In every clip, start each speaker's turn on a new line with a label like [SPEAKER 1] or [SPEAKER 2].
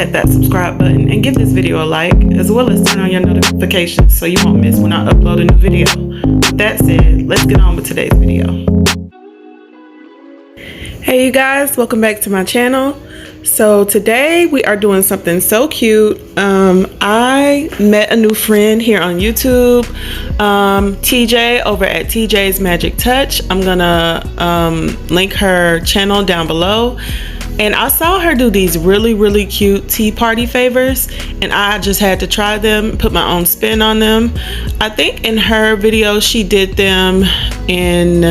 [SPEAKER 1] hit that subscribe button and give this video a like, as well as turn on your notifications so you won't miss when I upload a new video. With that said, let's get on with today's video. Hey you guys, welcome back to my channel. So today we are doing something so cute. I met a new friend here on YouTube, TJ over at TJ's Magic Touch. I'm gonna link her channel down below. And I saw her do these really cute tea party favors, and I just had to try them, put my own spin on them. I think in her video she did them in,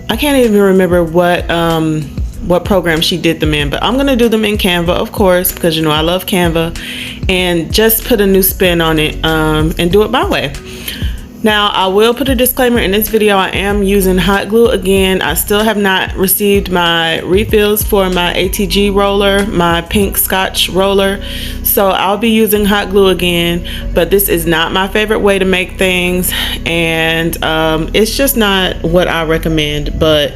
[SPEAKER 1] I can't even remember what program she did them in, but I'm gonna do them in Canva, of course, because you know I love Canva, and just put a new spin on it and do it my way. Now I will put a disclaimer in this video. I am using hot glue again. I still have not received my refills for my ATG roller, my pink scotch roller, so I'll be using hot glue again. But this is not my favorite way to make things, and it's just not what I recommend, but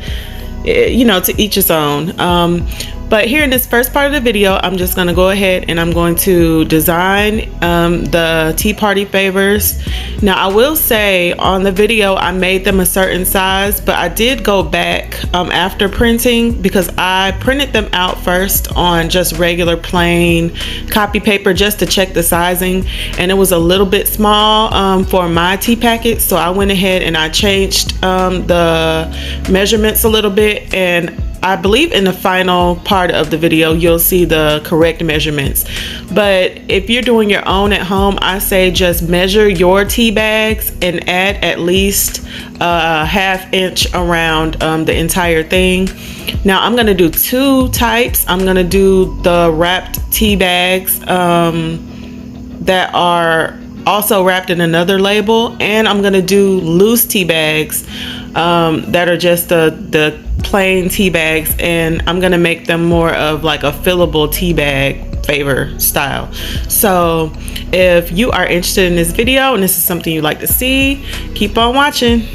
[SPEAKER 1] you know, to each his own. But here in this first part of the video, I'm just gonna go ahead and I'm going to design the tea party favors. Now I will say on the video I made them a certain size, but I did go back after printing, because I printed them out first on just regular plain copy paper just to check the sizing, and it was a little bit small for my tea packet, so I went ahead and I changed the measurements a little bit, and I believe in the final part of the video you'll see the correct measurements. But if you're doing your own at home, I say just measure your tea bags and add at least a ½ inch around the entire thing. Now I'm gonna do two types. I'm gonna do the wrapped tea bags that are also wrapped in another label, and I'm gonna do loose tea bags that are just the plain tea bags, and I'm gonna make them more of like a fillable tea bag favor style. So if you are interested in this video and this is something you'd like to see, keep on watching.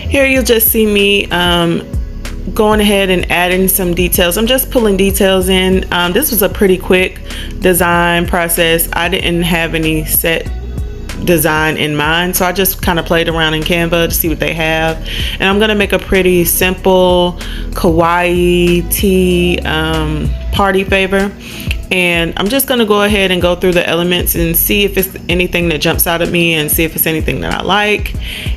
[SPEAKER 1] Here you'll just see me going ahead and adding some details. I'm just pulling details in. This was a pretty quick design process. I didn't have any set design in mind, so I just kind of played around in Canva to see what they have, and I'm gonna make a pretty simple kawaii tea party favor. And I'm just gonna go ahead and go through the elements and see if it's anything that jumps out at me and see if it's anything that I like,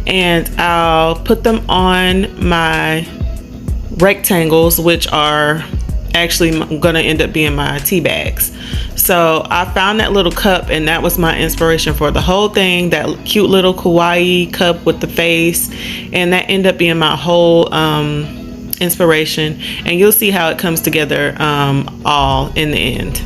[SPEAKER 1] and I'll put them on my rectangles, which are actually gonna end up being my tea bags. So I found that little cup, and that was my inspiration for the whole thing, that cute little kawaii cup with the face, and that ended up being my whole inspiration, and you'll see how it comes together all in the end.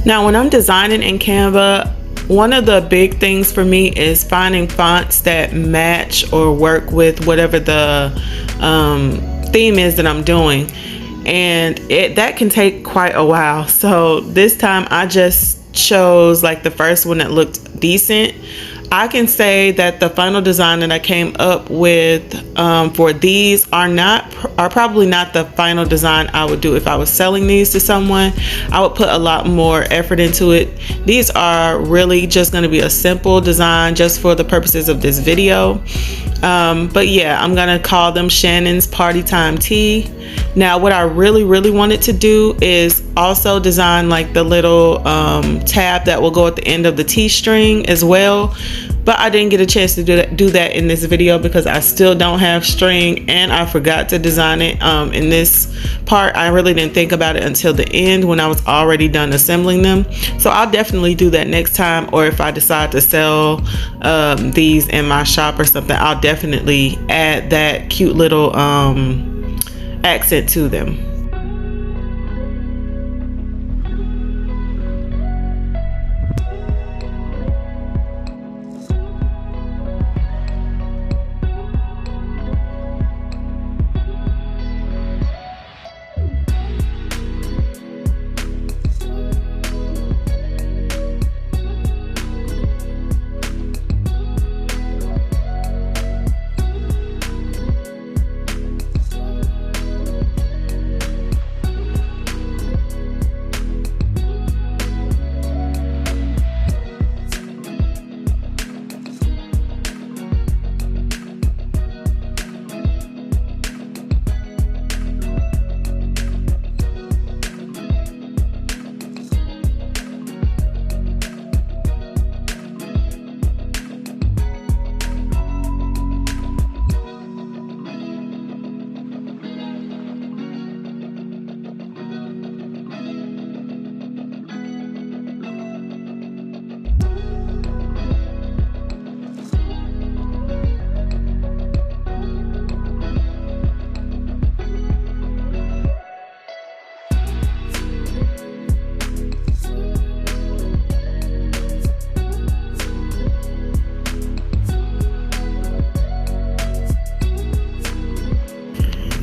[SPEAKER 1] Now, when I'm designing in Canva, one of the big things for me is finding fonts that match or work with whatever the theme is that I'm doing. And that can take quite a while. So this time I just chose like the first one that looked decent. I can say that the final design that I came up with for these are probably not the final design I would do if I was selling these to someone. I would put a lot more effort into it. These are really just going to be a simple design just for the purposes of this video. But yeah, I'm gonna call them Shannon's Party Time Tee. Now, what I really wanted to do is also design like the little tab that will go at the end of the T string as well. But I didn't get a chance to do that in this video because I still don't have string and I forgot to design it. In this part, I really didn't think about it until the end when I was already done assembling them. So I'll definitely do that next time, or if I decide to sell these in my shop or something, I'll definitely add that cute little accent to them.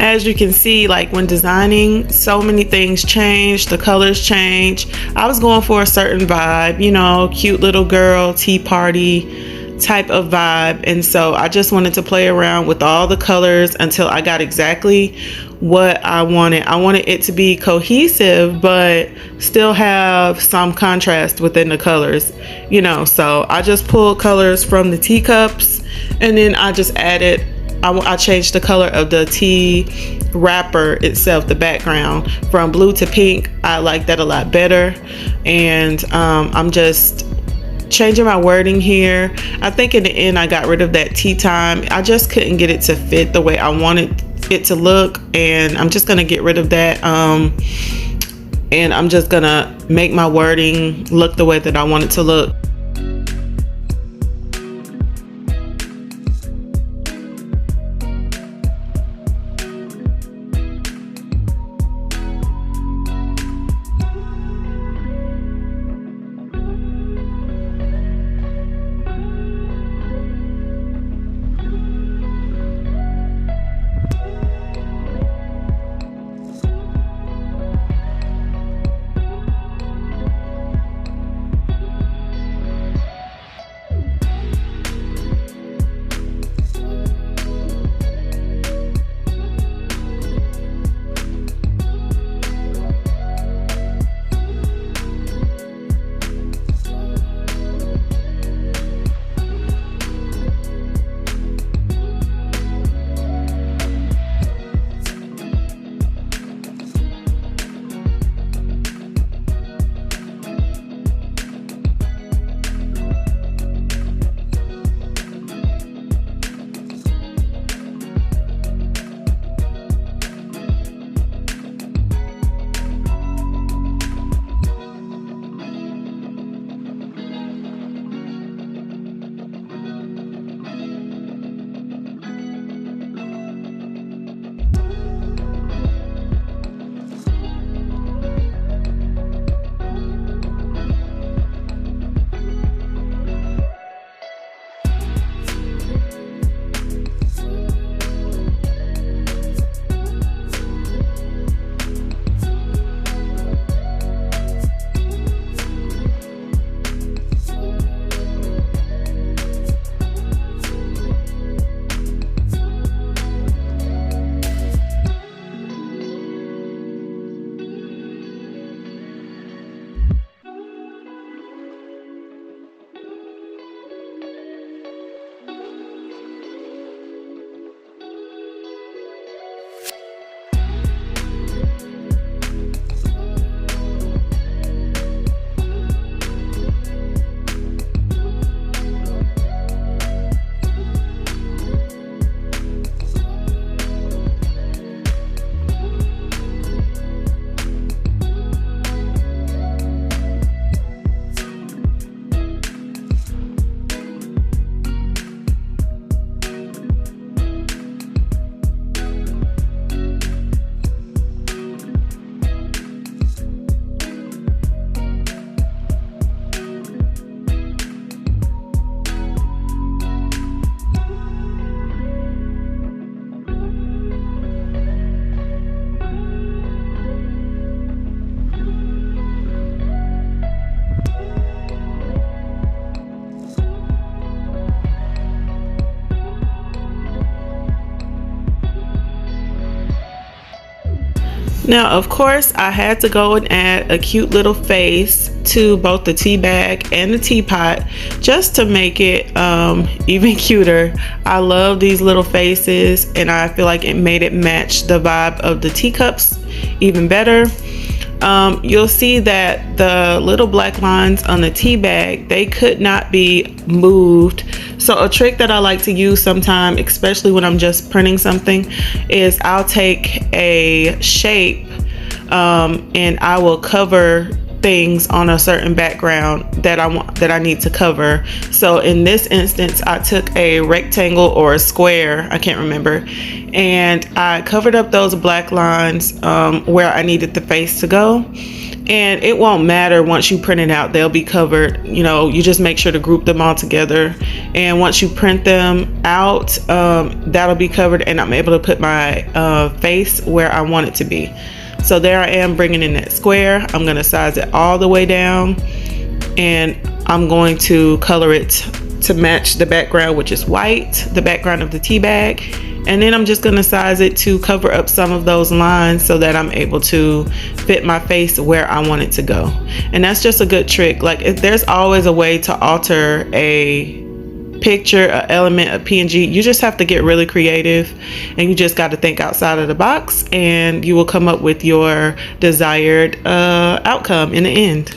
[SPEAKER 1] As you can see, like when designing, so many things change, the colors change. I was going for a certain vibe, you know, cute little girl, tea party type of vibe. And so I just wanted to play around with all the colors until I got exactly what I wanted. I wanted it to be cohesive, but still have some contrast within the colors, you know. So I just pulled colors from the teacups, and then I just added, I changed the color of the tea wrapper itself, the background, from blue to pink. I like that a lot better. And I'm just changing my wording here. I think in the end I got rid of that tea time. I just couldn't get it to fit the way I wanted it to look, and I'm just gonna get rid of that. And I'm just gonna make my wording look the way that I want it to look. Now, of course, I had to go and add a cute little face to both the tea bag and the teapot just to make it even cuter. I love these little faces, and I feel like it made it match the vibe of the teacups even better. You'll see that the little black lines on the tea bag, they could not be moved. So a trick that I like to use sometime, especially when I'm just printing something, is I'll take a shape and I will cover things on a certain background that I need to cover. So in this instance, I took a rectangle or a square, I can't remember, and I covered up those black lines where I needed the face to go. And it won't matter once you print it out, they'll be covered. You know, you just make sure to group them all together, and once you print them out, that'll be covered, and I'm able to put my face where I want it to be. So there I am bringing in that square. I'm going to size it all the way down, and I'm going to color it to match the background, which is white, the background of the tea bag. And then I'm just going to size it to cover up some of those lines so that I'm able to fit my face where I want it to go. And that's just a good trick. Like, there's always a way to alter a picture, an element, a PNG. You just have to get really creative, and you just got to think outside of the box, and you will come up with your desired outcome in the end.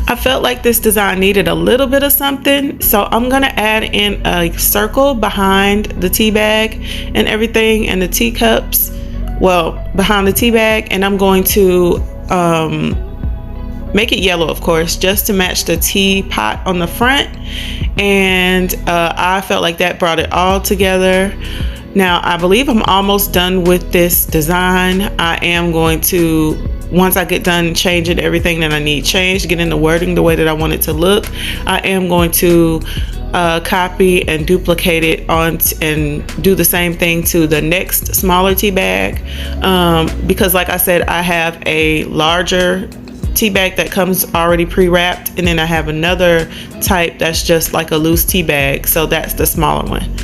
[SPEAKER 1] I felt like this design needed a little bit of something, so I'm gonna add in a circle behind the tea bag and everything, and the teacups, well, behind the tea bag, and I'm going to make it yellow, of course, just to match the teapot on the front. And I felt like that brought it all together. Now, I believe I'm almost done with this design. I am going to, once I get done changing everything that I need changed, getting the wording the way that I want it to look, I am going to copy and duplicate it on and do the same thing to the next smaller tea bag, because like I said, I have a larger tea bag that comes already pre-wrapped, and then I have another type that's just like a loose tea bag, so that's the smaller one.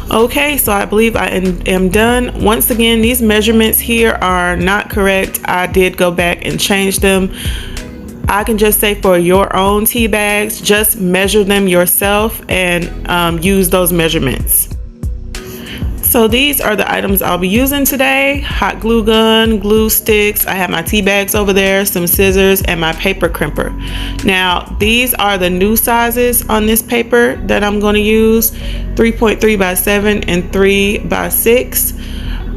[SPEAKER 1] Okay, so I believe I am done. Once again, these measurements here are not correct. I did go back and change them. I can just say, for your own tea bags, just measure them yourself and use those measurements. So these are the items I'll be using today: hot glue gun, glue sticks, I have my tea bags over there, some scissors, and my paper crimper. Now these are the new sizes on this paper that I'm going to use: 3.3 by 7 and 3 by 6.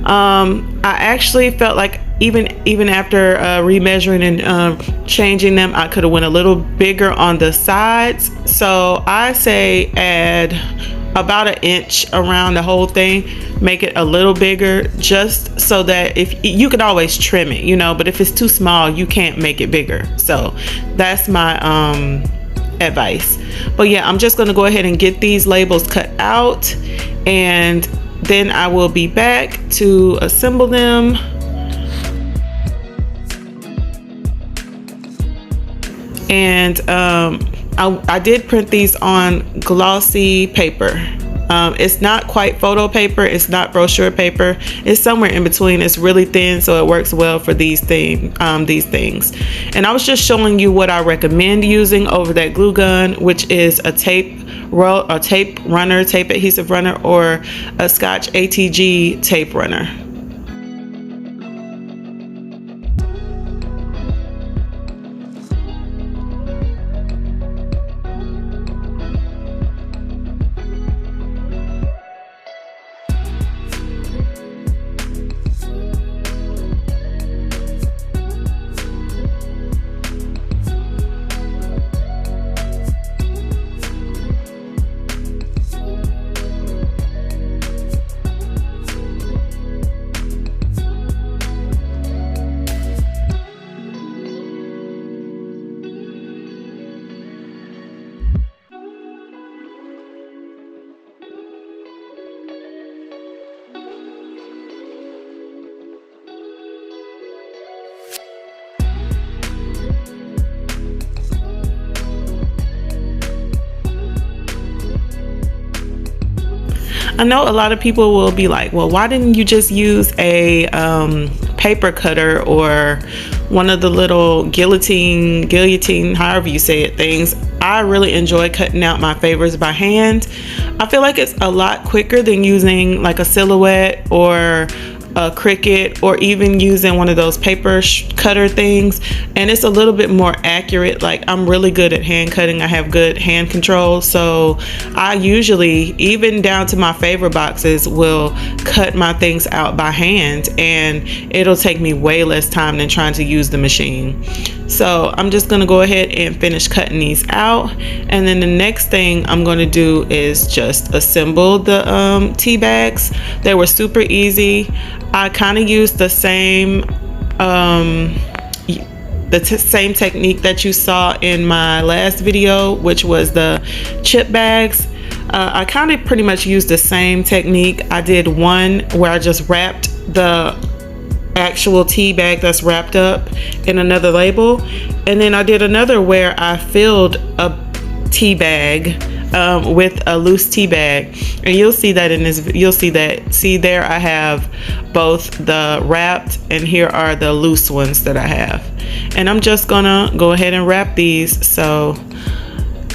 [SPEAKER 1] I actually felt like even after remeasuring and changing them, I could have went a little bigger on the sides. So I say add about an inch around the whole thing, make it a little bigger, just so that if you can always trim it, you know, but if it's too small, you can't make it bigger. So that's my advice. But yeah, I'm just going to go ahead and get these labels cut out, and then I will be back to assemble them. And I did print these on glossy paper. It's not quite photo paper, it's not brochure paper, it's somewhere in between. It's really thin, so it works well for these things. And I was just showing you what I recommend using over that glue gun, which is a tape adhesive runner, or a Scotch ATG tape runner. I know a lot of people will be like, well, why didn't you just use a paper cutter or one of the little guillotine, however you say it, things? I really enjoy cutting out my favorites by hand. I feel like it's a lot quicker than using like a Silhouette or a Cricut, or even using one of those paper cutter things, and it's a little bit more accurate. Like, I'm really good at hand cutting, I have good hand control, so I usually, even down to my favorite boxes, will cut my things out by hand, and it'll take me way less time than trying to use the machine. So I'm just gonna go ahead and finish cutting these out, and then the next thing I'm gonna do is just assemble the tea bags. They were super easy. I kind of used the same same technique that you saw in my last video, which was the chip bags. I kind of pretty much used the same technique. I did one where I just wrapped the actual tea bag that's wrapped up in another label, and then I did another where I filled a tea bag with a loose tea bag, and you'll see that in this. See there, I have both the wrapped, and here are the loose ones that I have, and I'm just gonna go ahead and wrap these. So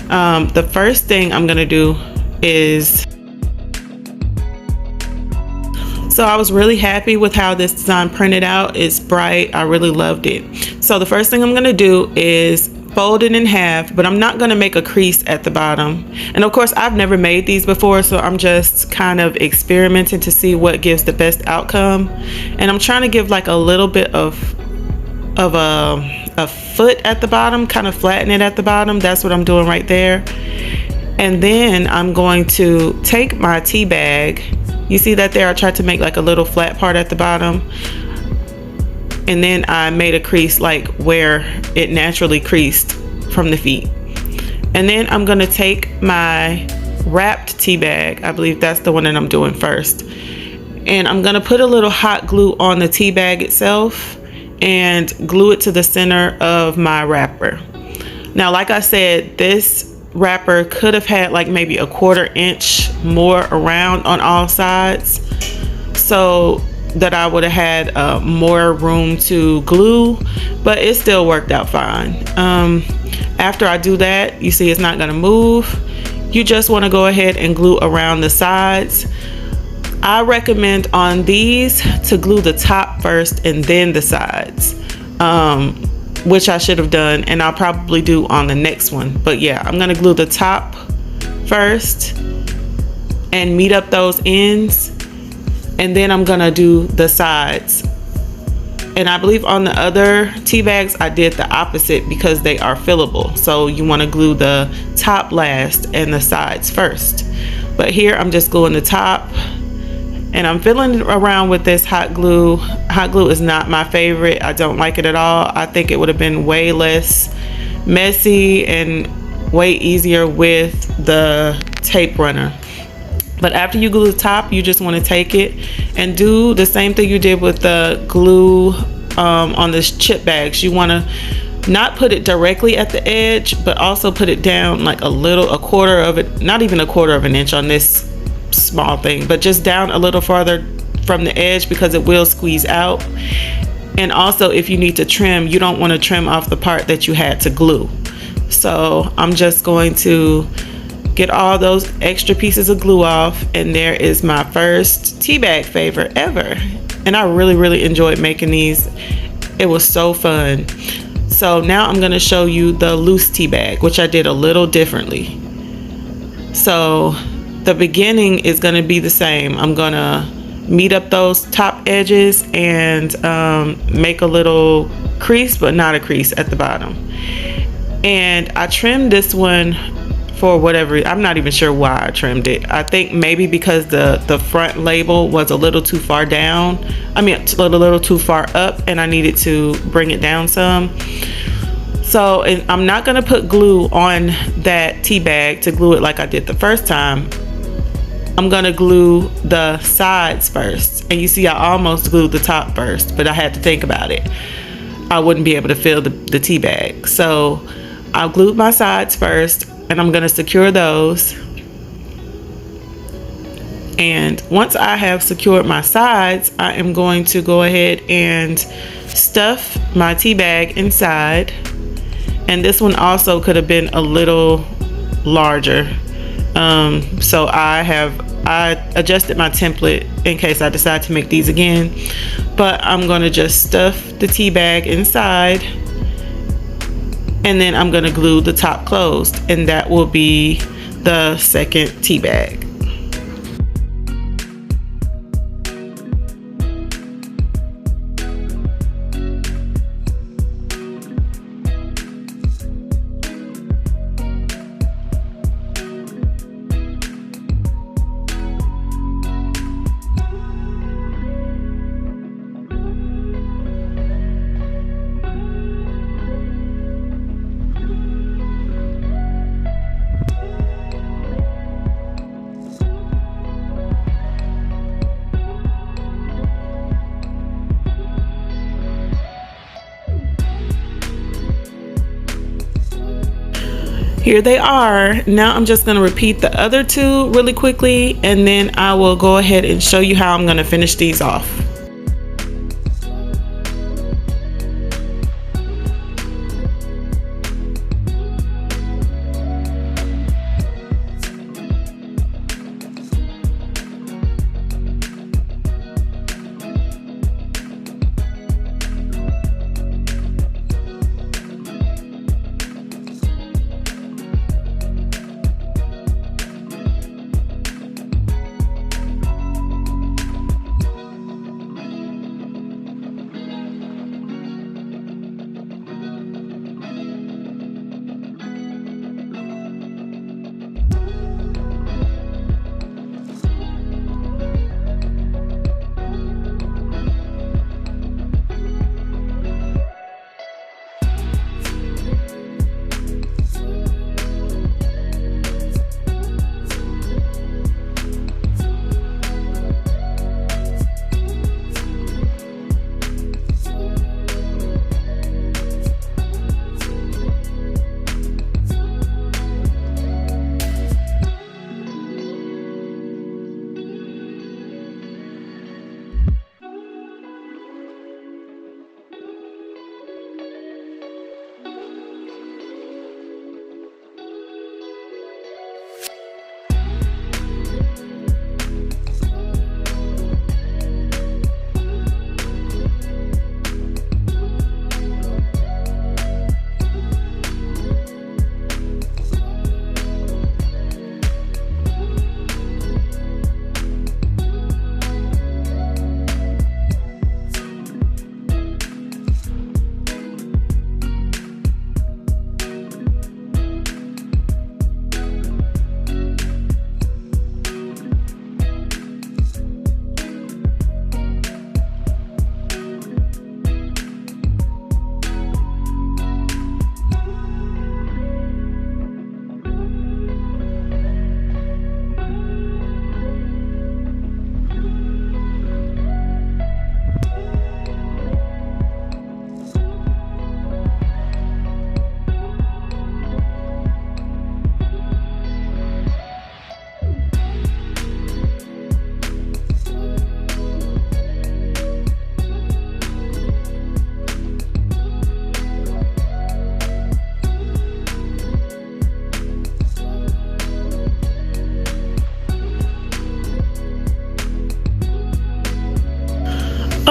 [SPEAKER 1] the first thing I'm gonna do is, so I was really happy with how this design printed out. It's bright, I really loved it. So the first thing I'm gonna do is fold it in half, but I'm not going to make a crease at the bottom. And of course, I've never made these before, so I'm just kind of experimenting to see what gives the best outcome. And I'm trying to give like a little bit of a foot at the bottom, kind of flatten it at the bottom. That's what I'm doing right there. And then I'm going to take my tea bag. You see that there? I tried to make like a little flat part at the bottom, and then I made a crease like where it naturally creased from the feet. And then I'm gonna take my wrapped tea bag, I believe that's the one that I'm doing first, and I'm gonna put a little hot glue on the tea bag itself and glue it to the center of my wrapper. Now, like I said, this wrapper could have had like maybe a 1/4 inch more around on all sides, so that I would have had more room to glue, but it still worked out fine. After I do that, you see it's not gonna move. You just wanna go ahead and glue around the sides. I recommend on these to glue the top first and then the sides, which I should have done, and I'll probably do on the next one. But yeah, I'm gonna glue the top first and meet up those ends, and then I'm gonna do the sides. And I believe on the other tea bags I did the opposite because they are fillable, so you want to glue the top last and the sides first. But here I'm just gluing the top, and I'm fiddling around with this hot glue. Hot glue is not my favorite. I don't like it at all. I think it would have been way less messy and way easier with the tape runner. But after you glue the top, you just want to take it and do the same thing you did with the glue on the chip bags. You want to not put it directly at the edge, but also put it down like a quarter of it, not even a quarter of an inch on this small thing, but just down a little farther from the edge, because it will squeeze out. And also, if you need to trim, you don't want to trim off the part that you had to glue. So I'm just going to get all those extra pieces of glue off, and there is my first tea bag favor ever. And I really enjoyed making these. It was so fun. So now I'm going to show you the loose tea bag, which I did a little differently. So the beginning is going to be the same. I'm going to meet up those top edges and make a little crease, but not a crease at the bottom. And I trimmed this one for whatever, I'm not even sure why I trimmed it. I think maybe because the front label was a little too far down. I mean, a little too far up, and I needed to bring it down some. So, and I'm not gonna put glue on that tea bag to glue it like I did the first time. I'm gonna glue the sides first. And you see I almost glued the top first, but I had to think about it. I wouldn't be able to fill the tea bag. So I glued my sides first, and I'm gonna secure those. And once I have secured my sides, I am going to go ahead and stuff my tea bag inside. And this one also could have been a little larger. So I adjusted my template in case I decide to make these again. But I'm gonna just stuff the tea bag inside, and then I'm gonna glue the top closed, and that will be the second tea bag. Here they are. Now I'm just going to repeat the other two really quickly, and then I will go ahead and show you how I'm going to finish these off.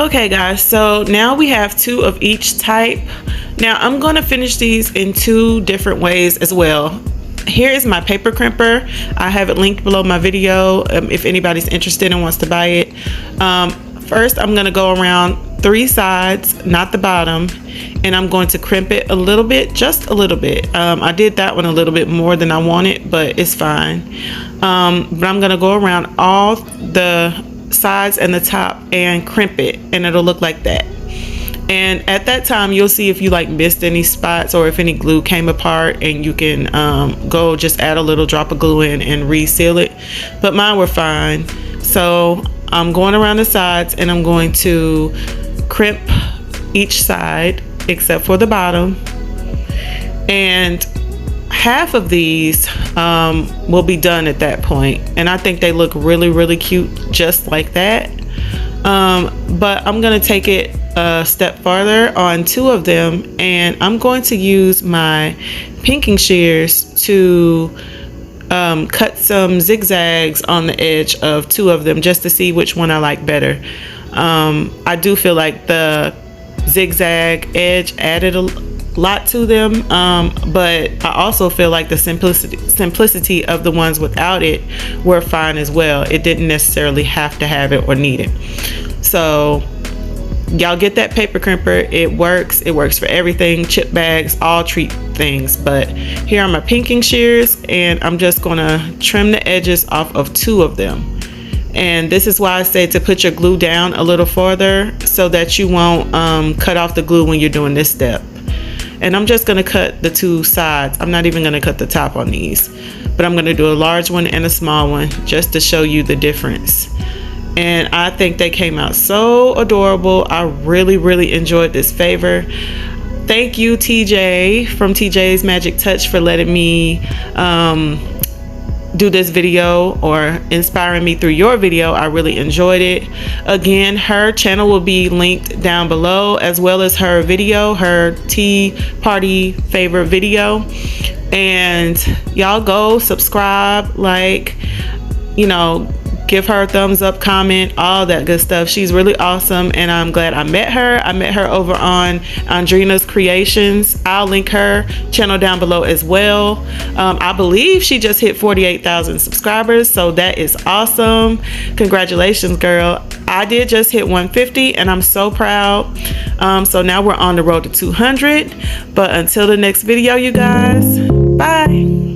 [SPEAKER 1] Okay guys, so now we have 2 of each type. Now I'm going to finish these in 2 different ways as well. Here is my paper crimper. I have it linked below my video if anybody's interested and wants to buy it. First I'm going to go around 3 sides, not the bottom, and I'm going to crimp it a little bit, just a little bit. I did that one a little bit more than I wanted, but it's fine. But I'm going to go around all the sides and the top and crimp it, and it'll look like that. And at that time you'll see if you like missed any spots or if any glue came apart, and you can go just add a little drop of glue in and reseal it, but mine were fine. So I'm going around the sides and I'm going to crimp each side except for the bottom, and half of these will be done at that point, and I think they look really cute just like that. But I'm gonna take it a step farther on 2 of them, and I'm going to use my pinking shears to cut some zigzags on the edge of 2 of them just to see which one I like better. I do feel like the zigzag edge added a lot to them, but I also feel like the simplicity of the ones without it were fine as well. It didn't necessarily have to have it or need it. So y'all get that paper crimper. It works for everything, chip bags, all treat things. But here are my pinking shears, and I'm just gonna trim the edges off of 2 of them. And this is why I say to put your glue down a little farther so that you won't cut off the glue when you're doing this step. And I'm just gonna cut the 2 sides. I'm not even gonna cut the top on these, but I'm gonna do a large one and a small one just to show you the difference. And I think they came out so adorable. I really enjoyed this favor. Thank you, TJ from TJ's Magic Touch, for letting me do this video or inspiring me through your video. I really enjoyed it. Again, her channel will be linked down below, as well as her video, her tea party favor video. And y'all go subscribe, like, you know, give her a thumbs up, comment, all that good stuff. She's really awesome, and I'm glad I met her. I met her over on Andrina's Creations. I'll link her channel down below as well. I believe she just hit 48,000 subscribers, so that is awesome. Congratulations, girl. I did just hit 150, and I'm so proud. So now we're on the road to 200. But until the next video, you guys, bye.